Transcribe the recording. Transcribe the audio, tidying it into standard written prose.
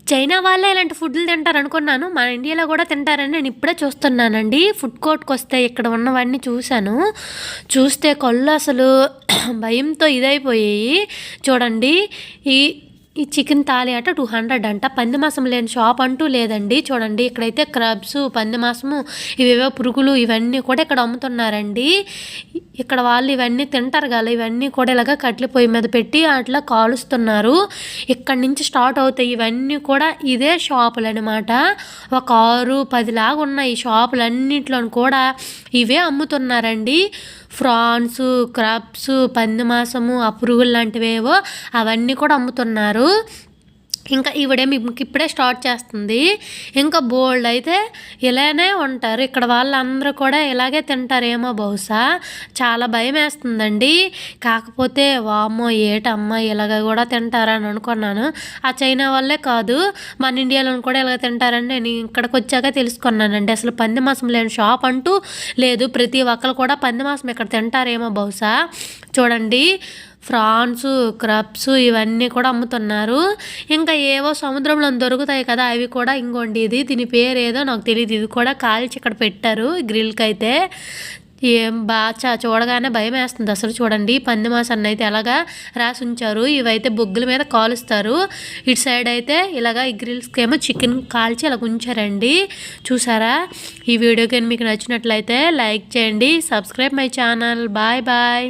China వాళ్ళే ఇలాంటి ఫుడ్లు తింటారనుకున్నాను. మన ఇండియాలో కూడా తింటారని నేను ఇప్పుడే చూస్తున్నానండి. ఫుడ్ కోర్ట్‌కొస్తే ఇక్కడ ఉన్నవన్నీ చూశాను. చూస్తే కళ్ళు అసలు భయంతో ఇదైపోయాయి. చూడండి ఈ ఈ చికెన్ థాలీ అట 200 అంట. పంది మాంసం లేని షాప్ అంటూ లేదండి. చూడండి ఇక్కడైతే క్రబ్స్, పంది మాంసము, ఇవేవో పురుగులు ఇవన్నీ కూడా ఇక్కడ అమ్ముతున్నారండి. ఇక్కడ వాళ్ళు ఇవన్నీ తింటారు కదా, ఇవన్నీ కూడా ఇలాగ కట్టెల పొయ్యి మీద పెట్టి అట్లా కాలుస్తున్నారు. ఇక్కడి నుంచి స్టార్ట్ అవుతాయి ఇవన్నీ కూడా. ఇదే షాపులు అనమాట. ఒక 6, 10 లాగా ఉన్నాయి ఈ షాపులన్నింటిలోని కూడా ఇవే అమ్ముతున్నారండి. ఫ్రాన్స్, క్రబ్స్, పంది మాంసము, ఆ పురుగులు లాంటివేవో అవన్నీ కూడా అమ్ముతున్నారు. ఇంకా ఈవిడే మీకు ఇప్పుడే స్టార్ట్ చేస్తుంది. ఇంకా బోల్డ్ అయితే ఇలానే ఉంటారు ఇక్కడ వాళ్ళందరూ కూడా ఇలాగే తింటారేమో బహుశా. చాలా భయం వేస్తుందండి. కాకపోతే వామ్మో ఏటమ్మా ఇలాగ కూడా తింటారా అని అనుకున్నాను. ఆ చైనా వాళ్ళే కాదు మన ఇండియాలో కూడా ఇలాగ తింటారని నేను ఇక్కడికి వచ్చాక తెలుసుకున్నానండి. అసలు పంది మాంసం లేని షాప్ అంటూ లేదు. ప్రతి ఒక్కరు కూడా పంది మాంసం ఇక్కడ తింటారేమో బహుశా. చూడండి ఫ్రాన్స్, క్రబ్స్ ఇవన్నీ కూడా అమ్ముతున్నారు. ఇంకా ఏవో సముద్రంలో దొరుకుతాయి కదా అవి కూడా. ఇంకోండి ఇది దీని పేరు ఏదో నాకు తెలియదు. ఇది కూడా కాల్చి ఇక్కడ పెట్టారు గ్రిల్కి అయితే. ఏం బాగా చూడగానే భయం వేస్తుంది అసలు. చూడండి పంది మాంసాన్ని అయితే ఎలాగా రాసి ఉంచారు. ఇవైతే బొగ్గుల మీద కాలుస్తారు. ఇటు సైడ్ అయితే ఇలాగా ఈ గ్రిల్స్కి ఏమో చికెన్ కాల్చి ఇలా ఉంచారండి. చూసారా? ఈ వీడియో కానీ మీకు నచ్చినట్లయితే లైక్ చేయండి. Subscribe my channel. Bye bye.